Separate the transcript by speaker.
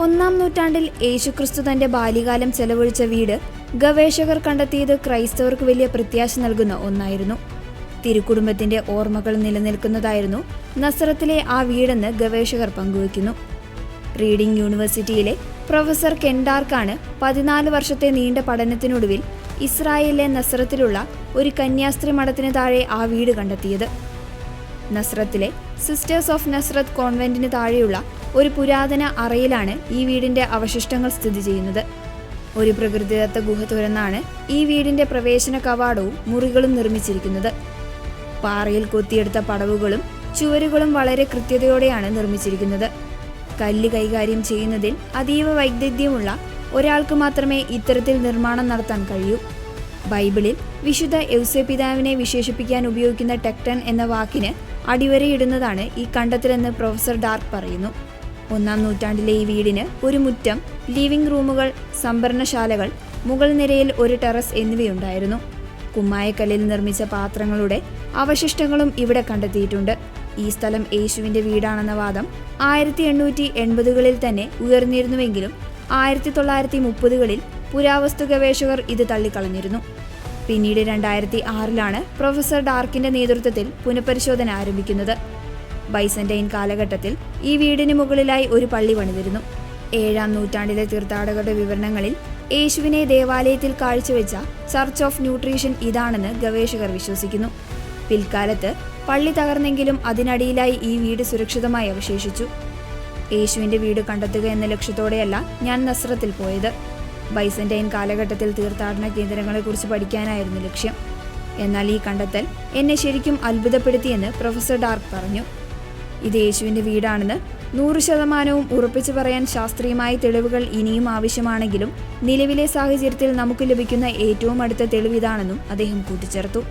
Speaker 1: ഒന്നാം നൂറ്റാണ്ടിൽ യേശുക്രിസ്തു തന്റെ ബാല്യകാലം ചെലവഴിച്ച വീട് ഗവേഷകർ കണ്ടെത്തിയത് ക്രൈസ്തവർക്ക് വലിയ പ്രത്യാശ നൽകുന്ന ഒന്നായിരുന്നു. തിരുക്കുടുംബത്തിന്റെ ഓർമ്മകൾ നിലനിൽക്കുന്നതായിരുന്നു നസറത്തിലെ ആ വീടെന്ന് ഗവേഷകർ പങ്കുവയ്ക്കുന്നു. റീഡിംഗ് യൂണിവേഴ്സിറ്റിയിലെ പ്രൊഫസർ കെൻഡാർക്കാണ് 14 വർഷത്തെ നീണ്ട പഠനത്തിനൊടുവിൽ ഇസ്രായേലിലെ നസറത്തിലുള്ള ഒരു കന്യാസ്ത്രീ മഠത്തിന് താഴെ ആ വീട് കണ്ടെത്തിയത്. നസ്രത്തിലെ സിസ്റ്റേഴ്സ് ഓഫ് നസ്രത്ത് കോൺവെന്റിന് താഴെയുള്ള ഒരു പുരാതന അറയിലാണ് ഈ വീടിന്റെ അവശിഷ്ടങ്ങൾ സ്ഥിതി ചെയ്യുന്നത്. ഒരു പ്രകൃതിദത്ത ഗുഹ തുറന്നാണ് ഈ വീടിന്റെ പ്രവേശന കവാടവും മുറികളും നിർമ്മിച്ചിരിക്കുന്നത്. പാറയിൽ കൊത്തിയെടുത്ത പടവുകളും ചുവരുകളും വളരെ കൃത്യതയോടെയാണ് നിർമ്മിച്ചിരിക്കുന്നത്. കല്ല് കൈകാര്യം ചെയ്യുന്നതിൽ അതീവ വൈദഗ്ധ്യമുള്ള ഒരാൾക്ക് മാത്രമേ ഇത്തരത്തിൽ നിർമ്മാണം നടത്താൻ കഴിയൂ. ബൈബിളിൽ വിശുദ്ധ യൗസേപിതാവിനെ വിശേഷിപ്പിക്കാൻ ഉപയോഗിക്കുന്ന ടെക്ടൺ എന്ന വാക്കിന് അടിവരയിടുന്നതാണ് ഈ കണ്ടെത്തലെന്ന് പ്രൊഫസർ ഡാർക്ക് പറയുന്നു. 1-ാം നൂറ്റാണ്ടിലെ ഈ വീടിന് ഒരു മുറ്റം, ലിവിംഗ് റൂമുകൾ, സംഭരണശാലകൾ, മുകൾ നിരയിൽ ഒരു ടെറസ് എന്നിവയുണ്ടായിരുന്നു. കുമ്മായക്കല്ലിൽ നിർമ്മിച്ച പാത്രങ്ങളുടെ അവശിഷ്ടങ്ങളും ഇവിടെ കണ്ടെത്തിയിട്ടുണ്ട്. ഈ സ്ഥലം യേശുവിന്റെ വീടാണെന്ന വാദം 1880കളിൽ തന്നെ ഉയർന്നിരുന്നുവെങ്കിലും 1930കളിൽ പുരാവസ്തു ഗവേഷകർ ഇത് തള്ളിക്കളഞ്ഞിരുന്നു. പിന്നീട് 2006ലാണ് പ്രൊഫസർ ഡാർക്കിന്റെ നേതൃത്വത്തിൽ പുനഃപരിശോധന ആരംഭിക്കുന്നത്. ബൈസന്റൈൻ കാലഘട്ടത്തിൽ ഈ വീടിന് മുകളിലായി ഒരു പള്ളി പണിതിരുന്നു. 7-ാം നൂറ്റാണ്ടിലെ തീർത്ഥാടകരുടെ വിവരണങ്ങളിൽ യേശുവിനെ ദേവാലയത്തിൽ കാഴ്ചവെച്ച ചർച്ച് ഓഫ് ന്യൂട്രീഷൻ ഇതാണെന്ന് ഗവേഷകർ വിശ്വസിക്കുന്നു. പിൽക്കാലത്ത് പള്ളി തകർന്നെങ്കിലും അതിനടിയിലായി ഈ വീട് സുരക്ഷിതമായി അവശേഷിച്ചു. യേശുവിന്റെ വീട് കണ്ടെത്തുക എന്ന ലക്ഷ്യത്തോടെയല്ല ഞാൻ നസ്രത്തിൽ പോയത്. ബൈസന്റൈൻ കാലഘട്ടത്തിൽ തീർത്ഥാടന കേന്ദ്രങ്ങളെക്കുറിച്ച് പഠിക്കാനായിരുന്നു ലക്ഷ്യം. എന്നാൽ ഈ കണ്ടെത്തൽ എന്നെ ശരിക്കും അത്ഭുതപ്പെടുത്തിയെന്ന് പ്രൊഫസർ ഡാർക്ക് പറഞ്ഞു. ഇത് യേശുവിന്റെ വീടാണെന്ന് 100% ഉറപ്പിച്ചു പറയാൻ ശാസ്ത്രീയമായ തെളിവുകൾ ഇനിയും ആവശ്യമാണെങ്കിലും നിലവിലെ സാഹചര്യത്തിൽ നമുക്ക് ലഭിക്കുന്ന ഏറ്റവും അടുത്ത തെളിവിതാണെന്നും അദ്ദേഹം കൂട്ടിച്ചേർത്തു.